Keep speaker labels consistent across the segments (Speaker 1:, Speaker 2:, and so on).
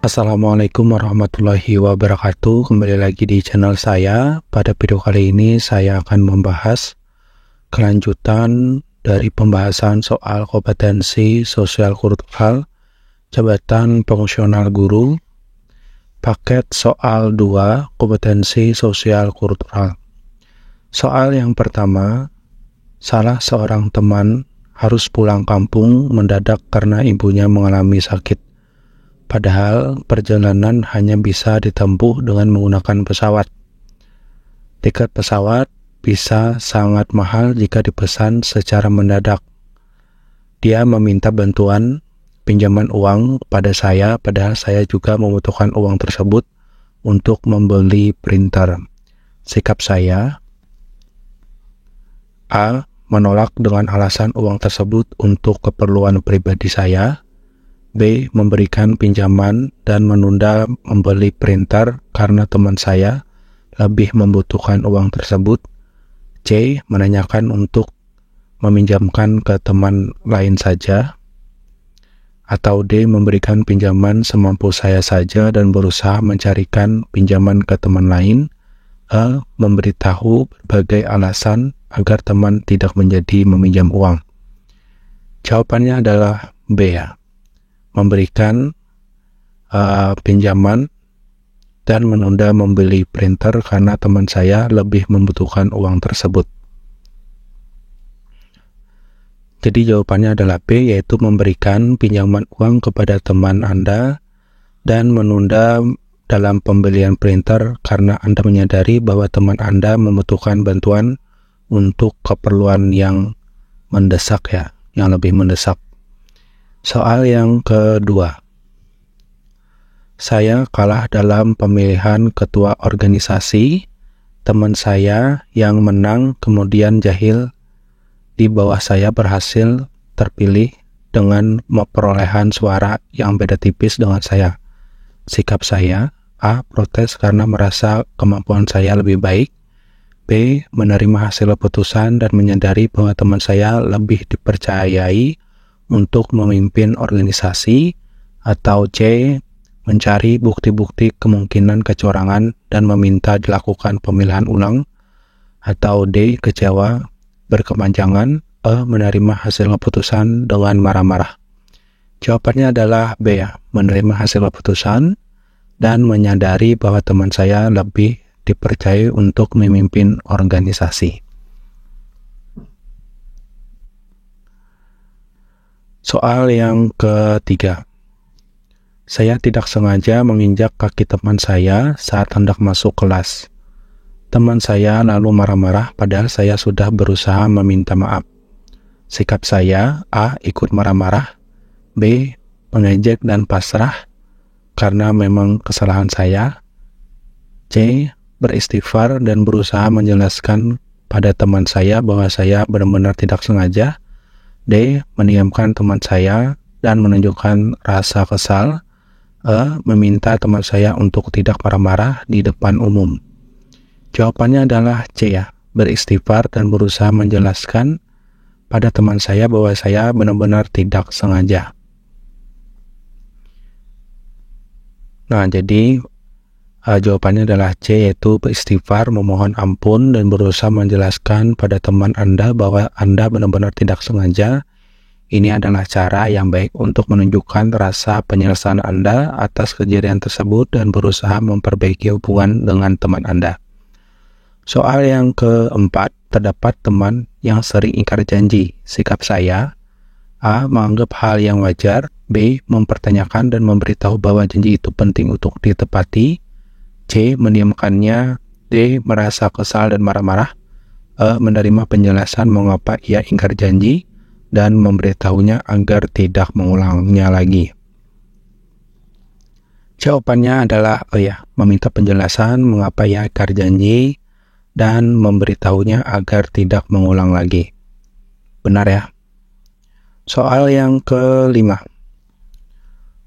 Speaker 1: Assalamualaikum warahmatullahi wabarakatuh. Kembali lagi di channel saya. Pada video kali ini saya akan membahas kelanjutan dari pembahasan soal kompetensi sosial kultural jabatan fungsional guru, paket soal 2 kompetensi sosial kultural. Soal yang pertama, salah seorang teman harus pulang kampung mendadak karena ibunya mengalami sakit. Padahal perjalanan hanya bisa ditempuh dengan menggunakan pesawat. Tiket pesawat bisa sangat mahal jika dipesan secara mendadak. Dia meminta bantuan pinjaman uang pada saya, padahal saya juga membutuhkan uang tersebut untuk membeli printer. Sikap saya: A. Menolak dengan alasan uang tersebut untuk keperluan pribadi saya. B. Memberikan pinjaman dan menunda membeli printer karena teman saya lebih membutuhkan uang tersebut. C. Menanyakan untuk meminjamkan ke teman lain saja. Atau D. Memberikan pinjaman semampu saya saja dan berusaha mencarikan pinjaman ke teman lain. E. Memberitahu berbagai alasan agar teman tidak menjadi meminjam uang. Jawabannya adalah B, ya. Memberikan pinjaman dan menunda membeli printer karena teman saya lebih membutuhkan uang tersebut. Jadi jawabannya adalah B, yaitu memberikan pinjaman uang kepada teman Anda dan menunda dalam pembelian printer karena Anda menyadari bahwa teman Anda membutuhkan bantuan untuk keperluan yang mendesak, ya, yang lebih mendesak. Soal yang kedua, saya kalah dalam pemilihan ketua organisasi. Teman saya yang menang kemudian jahil di bawah saya berhasil terpilih dengan perolehan suara yang beda tipis dengan saya. Sikap saya: A. Protes karena merasa kemampuan saya lebih baik. B. Menerima hasil keputusan dan menyadari bahwa teman saya lebih dipercayai untuk memimpin organisasi. Atau C. Mencari bukti-bukti kemungkinan kecurangan dan meminta dilakukan pemilihan ulang. Atau D. Kecewa berkepanjangan. E. Menerima hasil keputusan dengan marah-marah. Jawabannya adalah B, ya. Menerima hasil keputusan dan menyadari bahwa teman saya lebih dipercayai untuk memimpin organisasi. Soal yang ketiga, saya tidak sengaja menginjak kaki teman saya saat hendak masuk kelas. Teman saya lalu marah-marah padahal saya sudah berusaha meminta maaf. Sikap saya: A. Ikut marah-marah. B. Mengejek dan pasrah karena memang kesalahan saya. C. Beristighfar dan berusaha menjelaskan pada teman saya bahwa saya benar-benar tidak sengaja. D. Mendiamkan teman saya dan menunjukkan rasa kesal. E. Meminta teman saya untuk tidak marah-marah di depan umum. Jawabannya adalah C, ya. Beristighfar dan berusaha menjelaskan pada teman saya bahwa saya benar-benar tidak sengaja. Nah, jadi jawabannya adalah C, yaitu beristighfar, memohon ampun, dan berusaha menjelaskan pada teman Anda bahwa Anda benar-benar tidak sengaja. Ini adalah cara yang baik untuk menunjukkan rasa penyesalan Anda atas kejadian tersebut dan berusaha memperbaiki hubungan dengan teman Anda. Soal yang keempat, terdapat teman yang sering ingkar janji. Sikap saya: A. Menganggap hal yang wajar. B. Mempertanyakan dan memberitahu bahwa janji itu penting untuk ditepati. C. Mendiamkannya. D. Merasa kesal dan marah-marah. E. Menerima penjelasan mengapa ia ingkar janji dan memberitahunya agar tidak mengulangnya lagi. Jawabannya adalah E, ya. Meminta penjelasan mengapa ia ingkar janji dan memberitahunya agar tidak mengulang lagi. Benar, ya. Soal yang kelima,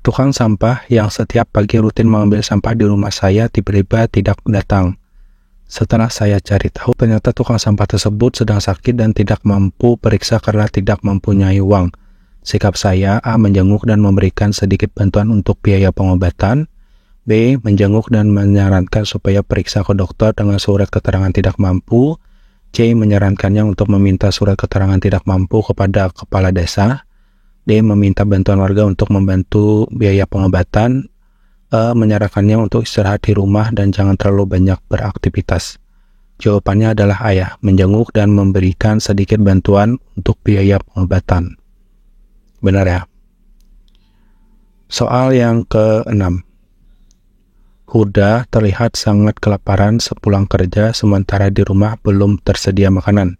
Speaker 1: tukang sampah yang setiap pagi rutin mengambil sampah di rumah saya tiba-tiba tidak datang. Setelah saya cari tahu, ternyata tukang sampah tersebut sedang sakit dan tidak mampu periksa karena tidak mempunyai uang. Sikap saya, A. Menjenguk dan memberikan sedikit bantuan untuk biaya pengobatan. B. Menjenguk dan menyarankan supaya periksa ke dokter dengan surat keterangan tidak mampu. C. Menyarankannya untuk meminta surat keterangan tidak mampu kepada kepala desa. D. Meminta bantuan warga untuk membantu biaya pengobatan. E. Menyarankannya untuk istirahat di rumah dan jangan terlalu banyak beraktivitas. Jawabannya adalah A. Ya, menjenguk dan memberikan sedikit bantuan untuk biaya pengobatan. Benar ya. Soal yang ke-6. Huda terlihat sangat kelaparan sepulang kerja sementara di rumah belum tersedia makanan.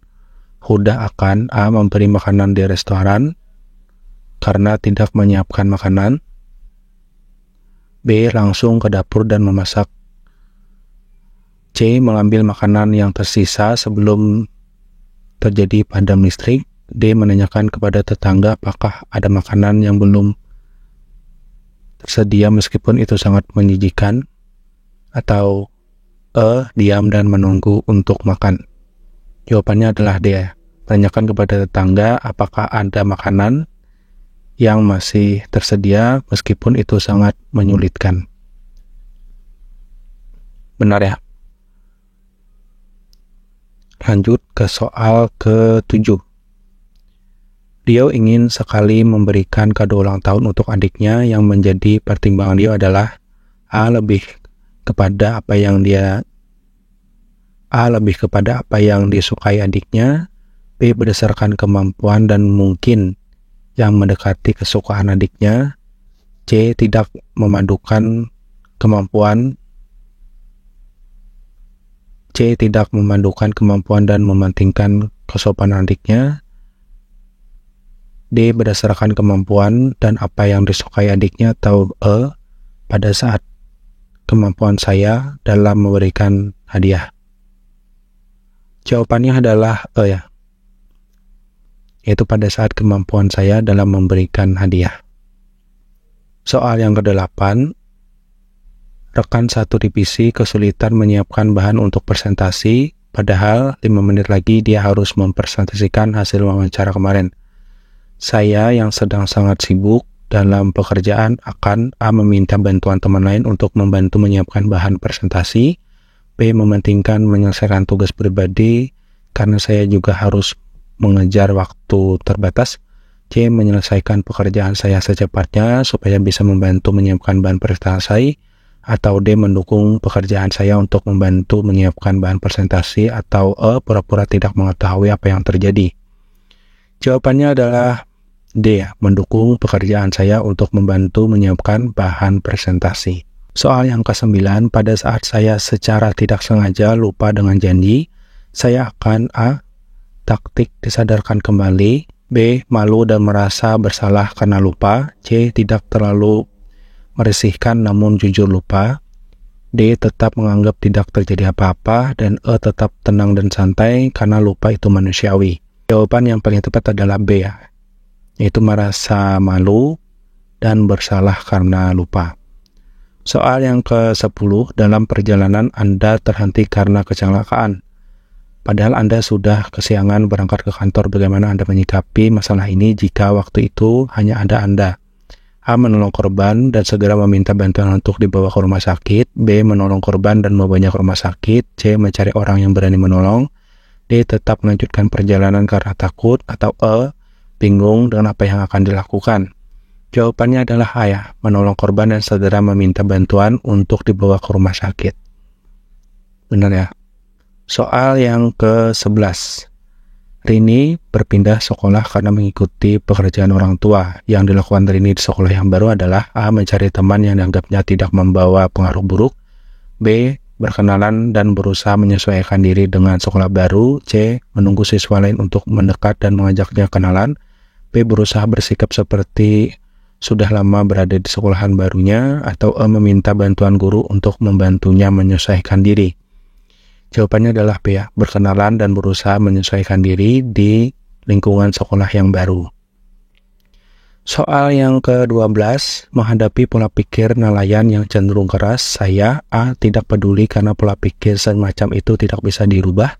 Speaker 1: Huda akan A. Memberi makanan di restoran karena tidak menyiapkan makanan. B. Langsung ke dapur dan memasak. C. Mengambil makanan yang tersisa sebelum terjadi padam listrik. D. Menanyakan kepada tetangga apakah ada makanan yang belum tersedia meskipun itu sangat menjijikan. Atau E. Diam dan menunggu untuk makan. Jawabannya adalah D. Tanyakan kepada tetangga apakah ada makanan yang masih tersedia meskipun itu sangat menyulitkan. Benar ya. Lanjut ke soal ke-7. Rio ingin sekali memberikan kado ulang tahun untuk adiknya yang menjadi pertimbangan Rio adalah A. Lebih kepada apa yang disukai adiknya. B. Berdasarkan kemampuan dan mungkin yang mendekati kesukaan adiknya. C. Tidak memadukan kemampuan dan mementingkan kesopanan adiknya. D. Berdasarkan kemampuan dan apa yang disukai adiknya. Atau E. Pada saat kemampuan saya dalam memberikan hadiah. Jawabannya adalah E. Ya, yaitu pada saat kemampuan saya dalam memberikan hadiah. Soal yang ke-8. Rekan satu divisi kesulitan menyiapkan bahan untuk presentasi, padahal 5 menit lagi dia harus mempresentasikan hasil wawancara kemarin. Saya yang sedang sangat sibuk dalam pekerjaan akan A. Meminta bantuan teman lain untuk membantu menyiapkan bahan presentasi. B. Mementingkan menyelesaikan tugas pribadi karena saya juga harus mengejar waktu terbatas. C. Menyelesaikan pekerjaan saya secepatnya supaya bisa membantu menyiapkan bahan presentasi. Atau D. Mendukung pekerjaan saya untuk membantu menyiapkan bahan presentasi. Atau E. Pura-pura tidak mengetahui apa yang terjadi. Jawabannya adalah D. Mendukung pekerjaan saya untuk membantu menyiapkan bahan presentasi. Soal yang ke-9. Pada saat saya secara tidak sengaja lupa dengan janji, saya akan A. Taktik disadarkan kembali. B. Malu dan merasa bersalah karena lupa. C. Tidak terlalu merisihkan namun jujur lupa. D. Tetap menganggap tidak terjadi apa-apa. Dan E. Tetap tenang dan santai karena lupa itu manusiawi. Jawaban yang paling tepat adalah B. Yaitu merasa malu dan bersalah karena lupa. Soal yang ke-10. Dalam perjalanan Anda terhenti karena kecelakaan. Padahal Anda sudah kesiangan berangkat ke kantor. Bagaimana Anda menyikapi masalah ini jika waktu itu hanya ada Anda? A. Menolong korban dan segera meminta bantuan untuk dibawa ke rumah sakit. B. Menolong korban dan membawanya ke rumah sakit. C. Mencari orang yang berani menolong. D. Tetap melanjutkan perjalanan karena takut. Atau E. Bingung dengan apa yang akan dilakukan. Jawabannya adalah A. Ya, menolong korban dan segera meminta bantuan untuk dibawa ke rumah sakit. Benar ya. Soal yang ke-11. Rini berpindah sekolah karena mengikuti pekerjaan orang tua. Yang dilakukan Rini di sekolah yang baru adalah A. Mencari teman yang dianggapnya tidak membawa pengaruh buruk. B. Berkenalan dan berusaha menyesuaikan diri dengan sekolah baru. C. Menunggu siswa lain untuk mendekat dan mengajaknya kenalan. B. Berusaha bersikap seperti sudah lama berada di sekolahan barunya. Atau E. Meminta bantuan guru untuk membantunya menyesuaikan diri. Jawabannya adalah B. Ya, berkenalan dan berusaha menyesuaikan diri di lingkungan sekolah yang baru. Soal yang ke-12. Menghadapi pola pikir nelayan yang cenderung keras, saya A. Tidak peduli karena pola pikir semacam itu tidak bisa dirubah.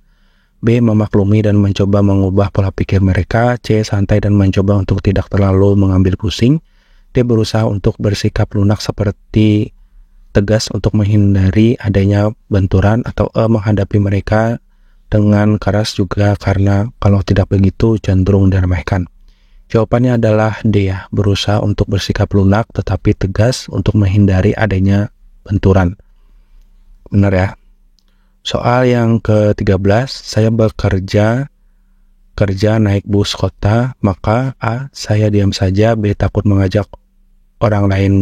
Speaker 1: B. Memaklumi dan mencoba mengubah pola pikir mereka. C. Santai dan mencoba untuk tidak terlalu mengambil pusing. D. Berusaha untuk bersikap lunak seperti tegas untuk menghindari adanya benturan. Atau E. Menghadapi mereka dengan keras juga karena kalau tidak begitu cenderung diremehkan. Jawabannya adalah D ya, berusaha untuk bersikap lunak tetapi tegas untuk menghindari adanya benturan. Benar ya. Soal yang ke-13, saya kerja naik bus kota, maka A. Saya diam saja, B. Takut mengajak orang lain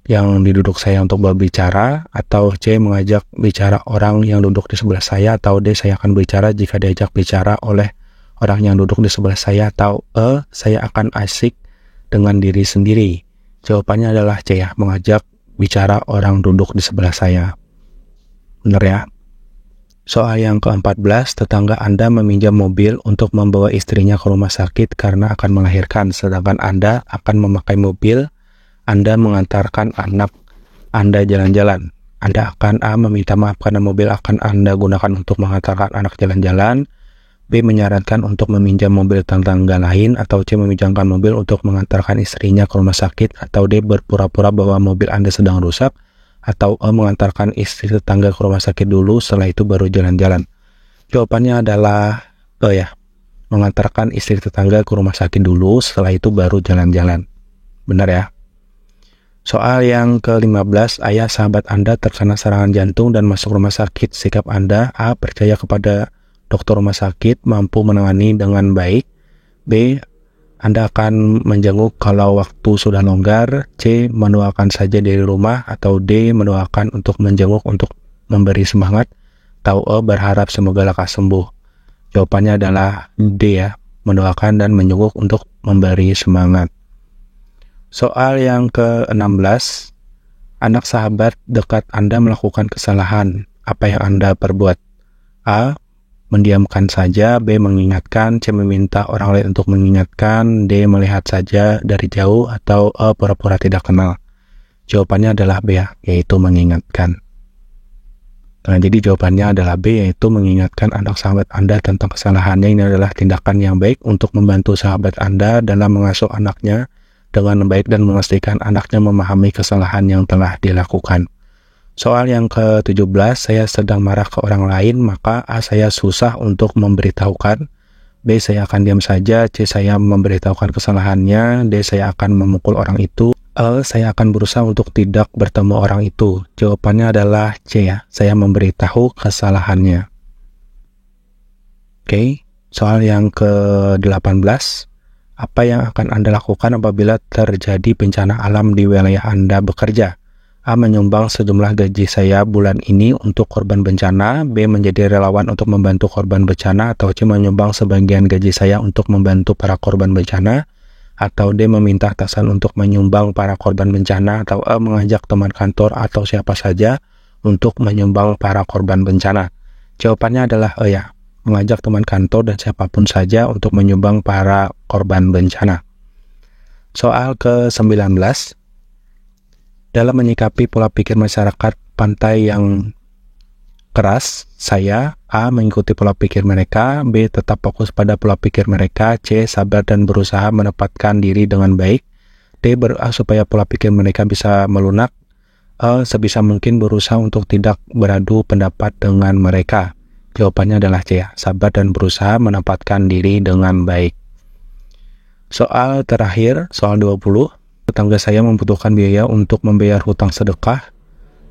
Speaker 1: yang duduk saya untuk berbicara, atau C. Mengajak bicara orang yang duduk di sebelah saya, atau D. Saya akan bicara jika diajak bicara oleh orang yang duduk di sebelah saya, atau E. Saya akan asik dengan diri sendiri. Jawabannya adalah C ya, mengajak bicara orang duduk di sebelah saya. Benar ya. Soal yang ke-14, tetangga Anda meminjam mobil untuk membawa istrinya ke rumah sakit karena akan melahirkan, sedangkan Anda akan memakai mobil Anda mengantarkan anak Anda jalan-jalan. Anda akan A. meminta maaf karena mobil akan Anda gunakan untuk mengantarkan anak jalan-jalan, B. menyarankan untuk meminjam mobil tetangga lain, atau C. meminjamkan mobil untuk mengantarkan istrinya ke rumah sakit, atau D. berpura-pura bahwa mobil Anda sedang rusak, atau E. mengantarkan istri tetangga ke rumah sakit dulu, setelah itu baru jalan-jalan. Jawabannya adalah E ya, mengantarkan istri tetangga ke rumah sakit dulu, setelah itu baru jalan-jalan. Benar ya. Soal yang ke-15, ayah sahabat Anda terkena serangan jantung dan masuk rumah sakit. Sikap Anda: A. percaya kepada dokter rumah sakit mampu menangani dengan baik, B. Anda akan menjenguk kalau waktu sudah longgar, C. mendoakan saja dari rumah, atau D. mendoakan untuk menjenguk untuk memberi semangat, atau E. berharap semoga lekas sembuh. Jawabannya adalah D ya, mendoakan dan menjenguk untuk memberi semangat. Soal yang ke-16, anak sahabat dekat Anda melakukan kesalahan. Apa yang Anda perbuat? A. mendiamkan saja, B. mengingatkan, C. meminta orang lain untuk mengingatkan, D. melihat saja dari jauh, atau E. pura-pura tidak kenal. Jawabannya adalah B ya, yaitu mengingatkan. Nah, jadi jawabannya adalah B, yaitu mengingatkan anak sahabat Anda tentang kesalahannya. Ini adalah tindakan yang baik untuk membantu sahabat Anda dalam mengasuh anaknya dengan baik dan memastikan anaknya memahami kesalahan yang telah dilakukan. Soal yang ke-17, saya sedang marah ke orang lain, maka A. saya susah untuk memberitahukan, B. saya akan diam saja, C. saya memberitahukan kesalahannya, D. saya akan memukul orang itu, E. saya akan berusaha untuk tidak bertemu orang itu. Jawabannya adalah C ya, saya memberitahu kesalahannya. Oke, soal yang ke-18, apa yang akan Anda lakukan apabila terjadi bencana alam di wilayah Anda bekerja? A. menyumbang sejumlah gaji saya bulan ini untuk korban bencana, B. menjadi relawan untuk membantu korban bencana, atau C. menyumbang sebagian gaji saya untuk membantu para korban bencana, atau D. meminta atasan untuk menyumbang para korban bencana, atau E. mengajak teman kantor atau siapa saja untuk menyumbang para korban bencana. Jawabannya adalah E ya, mengajak teman kantor dan siapapun saja untuk menyumbang para korban bencana. Soal ke-19, dalam menyikapi pola pikir masyarakat pantai yang keras, saya A. mengikuti pola pikir mereka, B. tetap fokus pada pola pikir mereka, C. sabar dan berusaha menempatkan diri dengan baik, D. berdoa supaya pola pikir mereka bisa melunak, E. sebisa mungkin berusaha untuk tidak beradu pendapat dengan mereka. Jawabannya adalah C ya, sabar dan berusaha menempatkan diri dengan baik. Soal terakhir, soal 20, tetangga saya membutuhkan biaya untuk membayar hutang sedekah.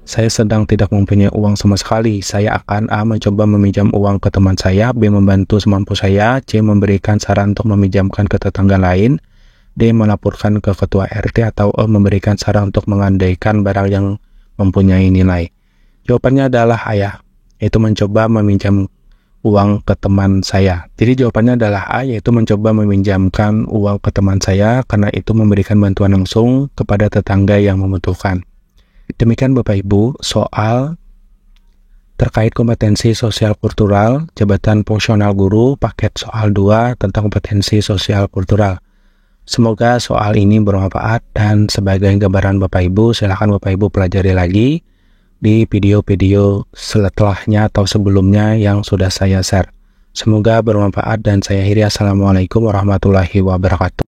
Speaker 1: Saya sedang tidak mempunyai uang sama sekali. Saya akan A. mencoba meminjam uang ke teman saya, B. membantu semampu saya, C. memberikan saran untuk meminjamkan ke tetangga lain, D. melaporkan ke ketua RT, atau E. memberikan saran untuk mengandaikan barang yang mempunyai nilai. Jawabannya adalah A ya, yaitu mencoba meminjam uang ke teman saya. Jadi jawabannya adalah A, yaitu mencoba meminjamkan uang ke teman saya karena itu memberikan bantuan langsung kepada tetangga yang membutuhkan. Demikian Bapak Ibu, soal terkait kompetensi sosial kultural, jabatan fungsional guru, paket soal 2 tentang kompetensi sosial kultural. Semoga soal ini bermanfaat dan sebagai gambaran Bapak Ibu, silakan Bapak Ibu pelajari lagi di video-video setelahnya atau sebelumnya yang sudah saya share. Semoga bermanfaat dan saya akhiri. Assalamualaikum warahmatullahi wabarakatuh.